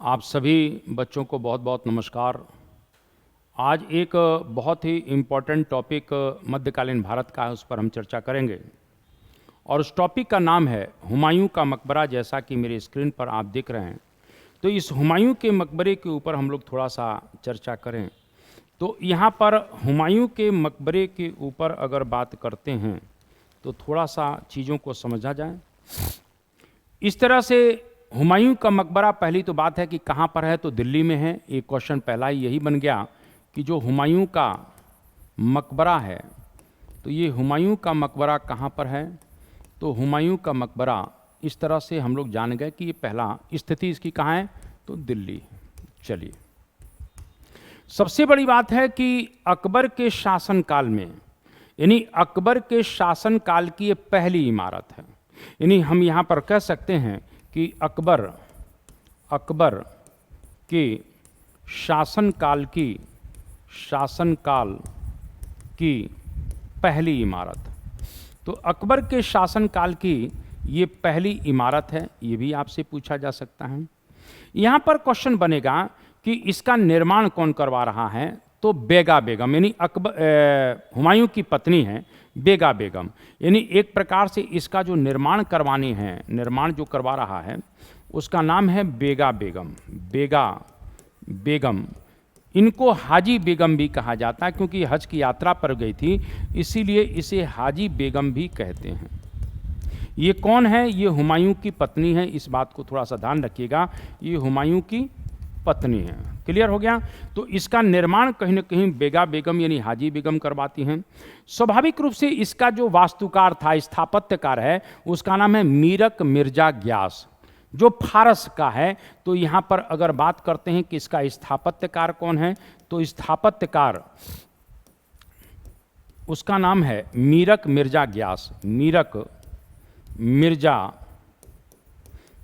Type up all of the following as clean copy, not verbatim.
आप सभी बच्चों को बहुत बहुत नमस्कार। आज एक बहुत ही इम्पोर्टेंट टॉपिक मध्यकालीन भारत का है, उस पर हम चर्चा करेंगे और उस टॉपिक का नाम है हुमायूं का मकबरा। जैसा कि मेरे स्क्रीन पर आप देख रहे हैं, तो इस हुमायूं के मकबरे के ऊपर हम लोग थोड़ा सा चर्चा करें। तो यहाँ पर हुमायूं के मकबरे के ऊपर अगर बात करते हैं तो थोड़ा सा चीज़ों को समझा जाए। इस तरह से हुमायूं का मकबरा, पहली तो बात है कि कहाँ पर है, तो दिल्ली में है। एक क्वेश्चन पहला ही यही बन गया कि जो हुमायूं का मकबरा है, तो ये हुमायूं का मकबरा कहाँ पर है। तो हुमायूं का मकबरा इस तरह से हम लोग जान गए कि ये पहला स्थिति इसकी कहाँ है, तो दिल्ली। चलिए, सबसे बड़ी बात है कि अकबर के शासनकाल में, यानी अकबर के शासनकाल की ये पहली इमारत है। यानी हम यहाँ पर कह सकते हैं कि अकबर के शासनकाल की पहली इमारत। तो अकबर के शासनकाल की ये पहली इमारत है, ये भी आपसे पूछा जा सकता है। यहाँ पर क्वेश्चन बनेगा कि इसका निर्माण कौन करवा रहा है। तो बेगा बेगम, यानी हुमायूं की पत्नी है बेगा बेगम। यानी एक प्रकार से इसका जो निर्माण जो करवा रहा है उसका नाम है बेगा बेगम। इनको हाजी बेगम भी कहा जाता है, क्योंकि हज की यात्रा पर गई थी, इसीलिए इसे हाजी बेगम भी कहते हैं। ये कौन है? ये हुमायूं की पत्नी है। इस बात को थोड़ा सा ध्यान रखिएगा, ये हुमायूं की पत्नी है। क्लियर हो गया? तो इसका निर्माण कहीं न कहीं बेगा बेगम यानी हाजी बेगम करवाती हैं। स्वाभाविक रूप से इसका जो वास्तुकार था, स्थापत्यकार है, उसका नाम है मीरक मिर्जा ग्यास, जो फारस का है। तो यहाँ पर अगर बात करते हैं कि इसका स्थापत्यकार कौन है, तो स्थापत्यकार उसका नाम है मीरक मिर्जा ग्यास।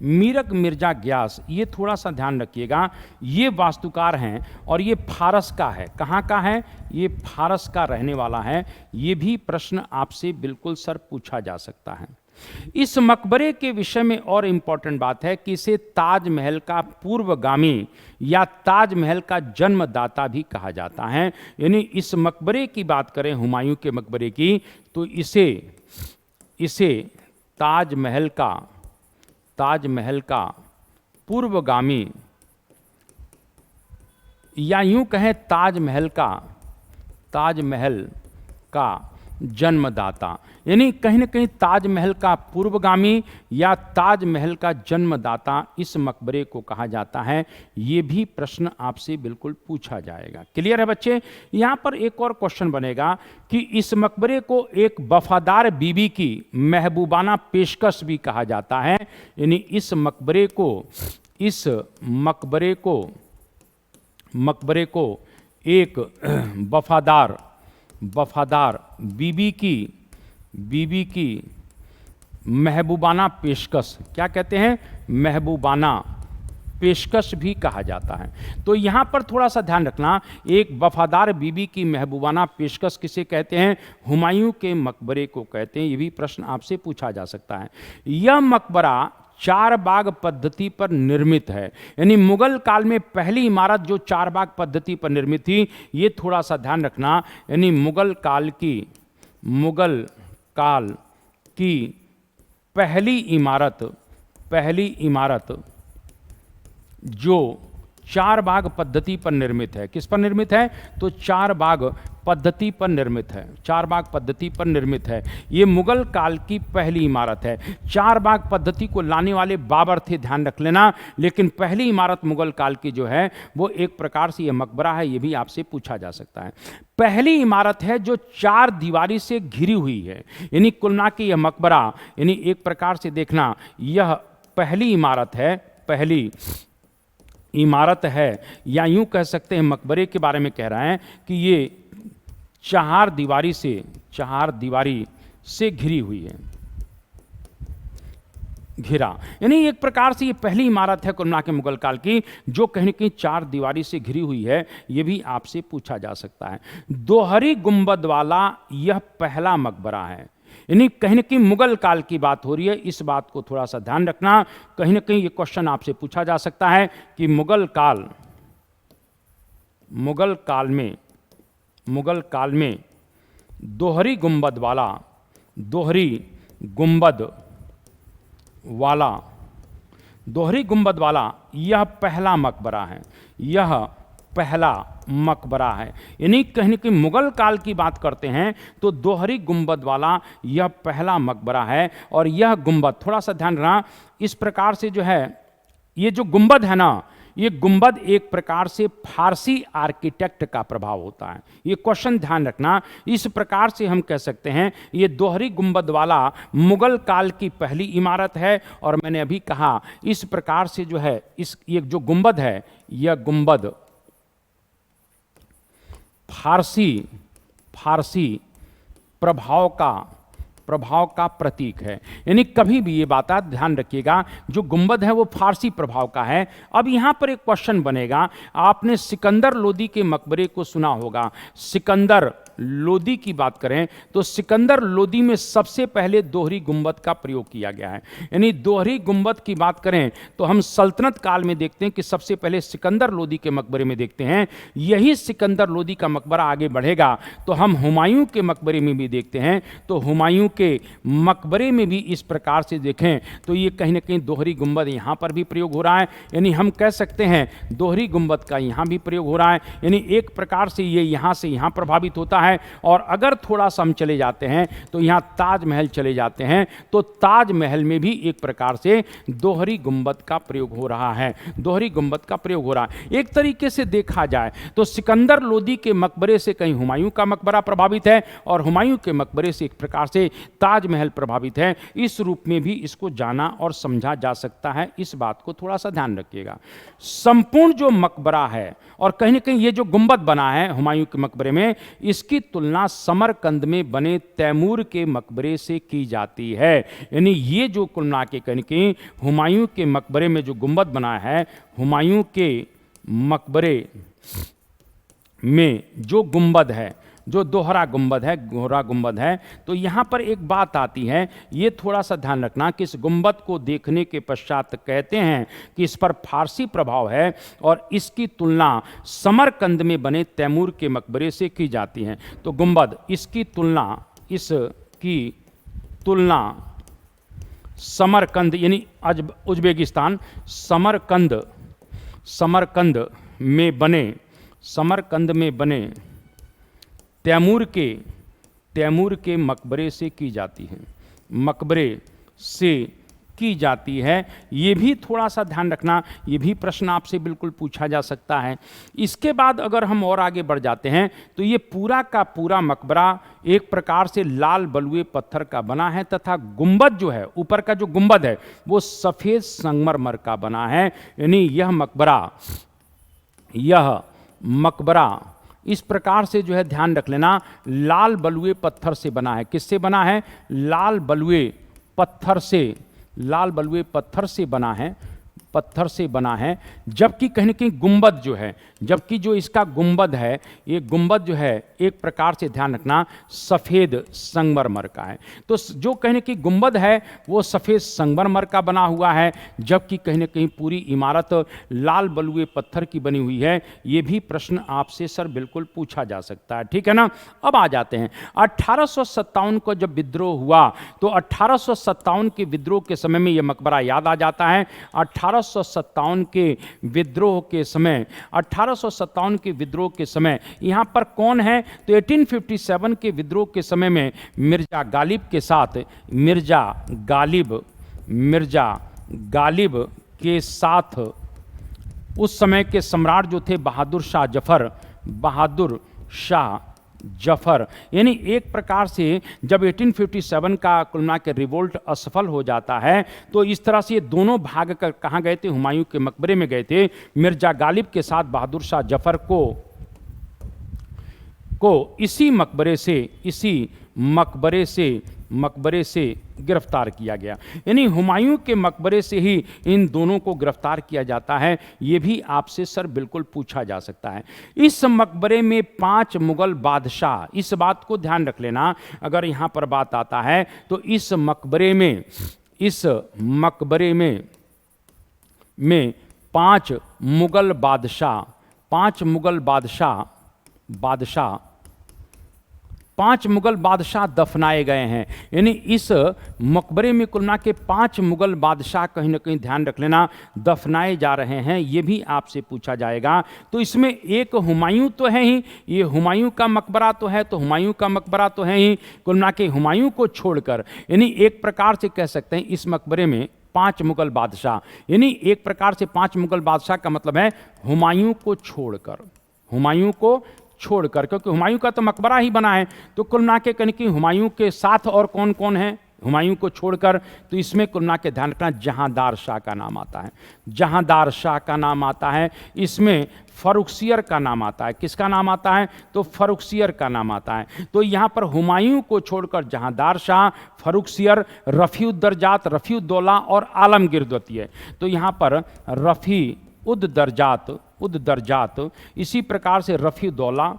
मीरक मिर्जा ग्यास, ये थोड़ा सा ध्यान रखिएगा। ये वास्तुकार हैं और ये फारस का है। कहाँ का है? ये फारस का रहने वाला है। ये भी प्रश्न आपसे बिल्कुल सर पूछा जा सकता है। इस मकबरे के विषय में और इम्पोर्टेंट बात है कि इसे ताजमहल का पूर्वगामी या ताजमहल का जन्मदाता भी कहा जाता है। यानी इस मकबरे की बात करें, हुमायूं के मकबरे की, तो इसे ताजमहल का पूर्वगामी या यूं कहें ताजमहल का जन्मदाता, यानी कहीं न कहीं ताजमहल का पूर्वगामी या ताजमहल का जन्मदाता इस मकबरे को कहा जाता है। ये भी प्रश्न आपसे बिल्कुल पूछा जाएगा। क्लियर है बच्चे? यहाँ पर एक और क्वेश्चन बनेगा कि इस मकबरे को एक वफादार बीबी की महबूबाना पेशकश भी कहा जाता है। यानी इस मकबरे को एक वफादार बीबी की महबूबाना पेशकश, क्या कहते हैं? महबूबाना पेशकश भी कहा जाता है। तो यहाँ पर थोड़ा सा ध्यान रखना, एक वफादार बीबी की महबूबाना पेशकश किसे कहते हैं? हुमायूं के मकबरे को कहते हैं। ये भी प्रश्न आपसे पूछा जा सकता है। यह मकबरा चार बाग पद्धति पर निर्मित है। यानी मुगल काल में पहली इमारत जो चार बाग पद्धति पर निर्मित थी, ये थोड़ा सा ध्यान रखना। यानी मुगल काल की पहली इमारत जो चार बाग पद्धति पर निर्मित है। किस पर निर्मित है? तो चार बाग पद्धति पर निर्मित है। ये मुगल काल की पहली इमारत है। चार बाग पद्धति को लाने वाले बाबर थे, ध्यान रख लेना। लेकिन पहली इमारत मुगल काल की जो है वो एक प्रकार से ये मकबरा है। ये भी आपसे पूछा जा सकता है। पहली इमारत है जो चार दीवारी से घिरी हुई है। यानी कुल मिला के यह मकबरा, यानी एक प्रकार से देखना, यह पहली इमारत है, या यूं कह सकते हैं मकबरे के बारे में कह रहे हैं कि ये चार दीवारी से घिरी हुई है। यानी एक प्रकार से ये पहली इमारत है कुल मिला के मुगल काल की, जो कहीं न कहीं चार दीवारी से घिरी हुई है। ये भी आपसे पूछा जा सकता है। दोहरी गुंबद वाला यह पहला मकबरा है। यानी कहीं न कहीं मुगल काल की बात हो रही है। इस बात को थोड़ा सा ध्यान रखना। कहीं न कहीं ये क्वेश्चन आपसे पूछा जा सकता है कि मुगल काल में दोहरी गुंबद वाला यह पहला मकबरा है। यह पहला मकबरा है। यानी कहीं न कहीं मुगल काल की बात करते हैं तो दोहरी गुंबद वाला यह पहला मकबरा है। और यह गुंबद, थोड़ा सा ध्यान रखना, इस प्रकार से जो है ये जो गुंबद है ना, ये गुंबद एक प्रकार से फारसी आर्किटेक्ट का प्रभाव होता है। ये क्वेश्चन ध्यान रखना। इस प्रकार से हम कह सकते हैं ये दोहरी गुंबद वाला मुगल काल की पहली इमारत है। और मैंने अभी कहा इस प्रकार से जो है ये जो गुंबद है, यह गुंबद फारसी प्रभाव का प्रतीक है। यानी कभी भी ये बात आप ध्यान रखिएगा, जो गुंबद है वो फारसी प्रभाव का है। अब यहाँ पर एक क्वेश्चन बनेगा, आपने सिकंदर लोदी के मकबरे को सुना होगा। सिकंदर लोदी की बात करें तो सिकंदर लोदी में सबसे पहले दोहरी गुंबद का प्रयोग किया गया है। यानी दोहरी गुंबद की बात करें तो हम सल्तनत काल में देखते हैं कि सबसे पहले सिकंदर लोदी के मकबरे में देखते हैं। यही सिकंदर लोदी का मकबरा आगे बढ़ेगा तो हम हुमायूं के मकबरे में भी देखते हैं। तो हुमायूं के मकबरे में भी इस प्रकार से देखें तो ये कहीं ना कहीं दोहरी गुंबद यहाँ पर भी प्रयोग हो रहा है। यानी हम कह सकते हैं दोहरी गुंबद का यहाँ भी प्रयोग हो रहा है। यानी एक प्रकार से ये यहाँ से यहाँ प्रभावित होता है। और अगर थोड़ा सा हम चले जाते हैं तो यहाँ ताजमहल चले जाते हैं तो ताजमहल में भी एक प्रकार से दोहरी गुंबद का प्रयोग हो रहा है। दोहरी गुंबद का प्रयोग हो रहा है। एक तरीके से देखा जाए तो सिकंदर लोदी के मकबरे से कहीं हुमायूं का मकबरा प्रभावित है और हुमायूं के मकबरे से एक प्रकार से ताजमहल प्रभावित है। इस रूप में भी इसको जाना और समझा जा सकता है। इस बात को थोड़ा सा ध्यान रखिएगा। संपूर्ण जो मकबरा है और कहीं ना कहीं ये जो गुंबद बना है हुमायूं के मकबरे में, इसकी तुलना समरकंद में बने तैमूर के मकबरे से की जाती है। यानी ये जो कुल मिला के कहीं कि हुमायूं के मकबरे में जो गुंबद बना है, हुमायूं के मकबरे में जो गुंबद है, जो दोहरा गुंबद है, तो यहाँ पर एक बात आती है, ये थोड़ा सा ध्यान रखना कि इस गुंबद को देखने के पश्चात कहते हैं कि इस पर फारसी प्रभाव है और इसकी तुलना समरकंद में बने तैमूर के मकबरे से की जाती है। तो गुंबद, इसकी तुलना समरकंद यानी उज्बेकिस्तान, समरकंद में बने तैमूर के मकबरे से की जाती है। ये भी थोड़ा सा ध्यान रखना। ये भी प्रश्न आपसे बिल्कुल पूछा जा सकता है। इसके बाद अगर हम और आगे बढ़ जाते हैं तो ये पूरा का पूरा मकबरा एक प्रकार से लाल बलुए पत्थर का बना है तथा गुंबद जो है, ऊपर का जो गुंबद है वो सफ़ेद संगमरमर का बना है। यानी यह मकबरा इस प्रकार से जो है ध्यान रख लेना, लाल बलुए पत्थर से बना है। किससे बना है? लाल बलुए पत्थर से बना है। जबकि कहीं न कहीं गुंबद जो है, जबकि जो इसका गुंबद है, ये गुंबद जो है एक प्रकार से ध्यान रखना सफ़ेद संगमरमर का है। तो जो कहीं न कहीं गुंबद है वो सफ़ेद संगमरमर का बना हुआ है, जबकि कहीं न कहीं पूरी इमारत लाल बलुए पत्थर की बनी हुई है। ये भी प्रश्न आपसे सर बिल्कुल पूछा जा सकता है। ठीक है ना। अब आ जाते हैं 1857 को जब विद्रोह हुआ तो 1857 के विद्रोह के समय में यह मकबरा याद आ जाता है। 1857 के विद्रोह के समय यहाँ पर कौन है? तो 1857 के विद्रोह के समय में मिर्जा गालिब के साथ उस समय के सम्राट जो थे बहादुर शाह जफर, यानी एक प्रकार से जब 1857 का कुल मिला के रिवोल्ट असफल हो जाता है तो इस तरह से ये दोनों भाग कर कहाँ गए थे? हुमायूं के मकबरे में गए थे। मिर्जा गालिब के साथ बहादुर शाह जफर को इसी मकबरे से गिरफ्तार किया गया। यानी हुमायूं के मकबरे से ही इन दोनों को गिरफ्तार किया जाता है। ये भी आपसे सर बिल्कुल पूछा जा सकता है। इस मकबरे में 5 मुगल बादशाह, इस बात को ध्यान रख लेना अगर यहाँ पर बात आता है तो इस मकबरे में 5 मुगल बादशाह 5 मुगल बादशाह दफनाए गए हैं। यानी इस मकबरे में कुल मिला के 5 मुगल बादशाह कहीं ना कहीं ध्यान रख लेना दफनाए जा रहे हैं। ये भी आपसे पूछा जाएगा। तो इसमें एक हुमायूं तो है ही, ये हुमायूं का मकबरा तो है, तो हुमायूं का मकबरा तो है ही। कुल मिला के हुमायूं को छोड़कर यानी एक प्रकार से कह सकते हैं इस मकबरे में 5 मुगल बादशाह, यानी एक प्रकार से 5 मुगल बादशाह का मतलब है हुमायूं को छोड़कर, क्योंकि हुमायूं का तो मकबरा ही बना है। तो कुल मिला के कहीं हुमायूं के साथ और कौन कौन है हुमायूं को छोड़कर, तो इसमें कुल मिला के ध्यान रखना जहांदार शाह का नाम आता है, जहांदार शाह का नाम आता है। इसमें फर्रुखसियर का नाम आता है। किसका नाम आता है? तो फर्रुखसियर का नाम आता है। तो यहाँ पर हुमायूं को छोड़कर जहांदार शाह, फर्रुखसियर, रफ़ीउद्दर्जात, रफ़ीउद्दौला और आलमगीर द्वितीय। तो यहाँ पर उद्दर्जात, इसी प्रकार से रफ़ीउद्दौला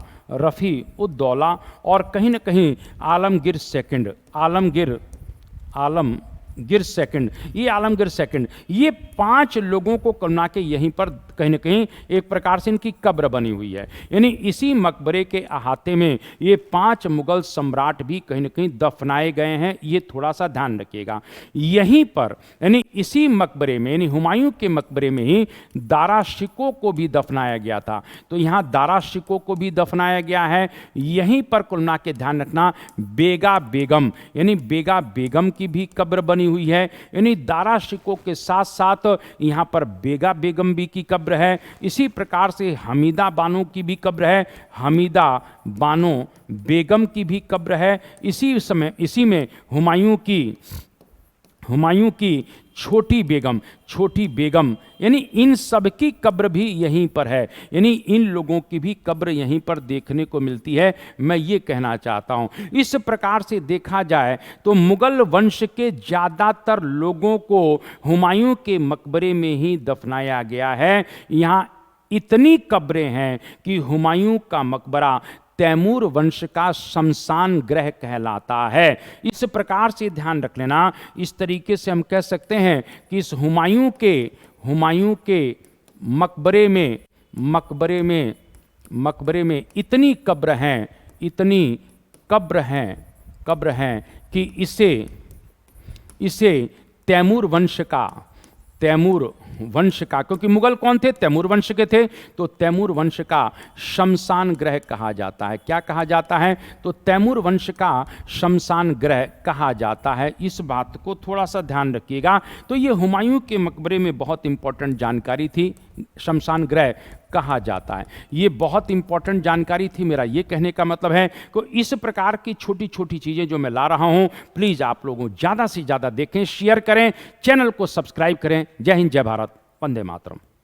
और कहीं न कहीं आलमगीर सेकंड, ये 5 लोगों को करुणा के यहीं पर कहीं न कहीं एक प्रकार से इनकी कब्र बनी हुई है। यानी इसी मकबरे के अहाते में ये 5 मुगल सम्राट भी कहीं न कहीं दफनाए गए हैं। ये थोड़ा सा ध्यान रखिएगा। यहीं पर यानी इसी मकबरे में, यानी हुमायूं के मकबरे में ही दारा शिकोह को भी दफनाया गया था। तो यहाँ दारा शिकोह को भी दफनाया गया है। यहीं पर कुल मिला के ध्यान रखना बेगा बेगम की भी कब्र बनी हुई है। यानी दारा शिकोह के साथ साथ यहाँ पर बेगा बेगम भी की कब्र है। इसी प्रकार से हमीदा बानो की भी कब्र है, हमीदा बानो बेगम की भी कब्र है। इसी में हुमायूं की छोटी बेगम यानी इन सब की कब्र भी यहीं पर है। यानी इन लोगों की भी कब्र यहीं पर देखने को मिलती है, मैं ये कहना चाहता हूँ। इस प्रकार से देखा जाए तो मुगल वंश के ज़्यादातर लोगों को हुमायूं के मकबरे में ही दफनाया गया है। यहाँ इतनी कब्रें हैं कि हुमायूं का मकबरा तैमूर वंश का शमशान गृह कहलाता है। इस प्रकार से ध्यान रख लेना। इस तरीके से हम कह सकते हैं कि इस हुमायूं के मकबरे में इतनी कब्र हैं कि इसे तैमूर वंश का, क्योंकि मुगल कौन थे? तैमूर वंश के थे। तो तैमूर वंश का शमशान गृह कहा जाता है। क्या कहा जाता है? तो तैमूर वंश का शमशान गृह कहा जाता है। इस बात को थोड़ा सा ध्यान रखिएगा। तो ये हुमायूं के मकबरे में बहुत इंपॉर्टेंट जानकारी थी, शमशान गृह कहा जाता है। ये बहुत इंपॉर्टेंट जानकारी थी। मेरा ये कहने का मतलब है कि इस प्रकार की छोटी छोटी चीज़ें जो मैं ला रहा हूँ, प्लीज़ आप लोगों ज़्यादा से ज़्यादा देखें, शेयर करें, चैनल को सब्सक्राइब करें। जय हिंद, जय भारत, वंदे मातरम।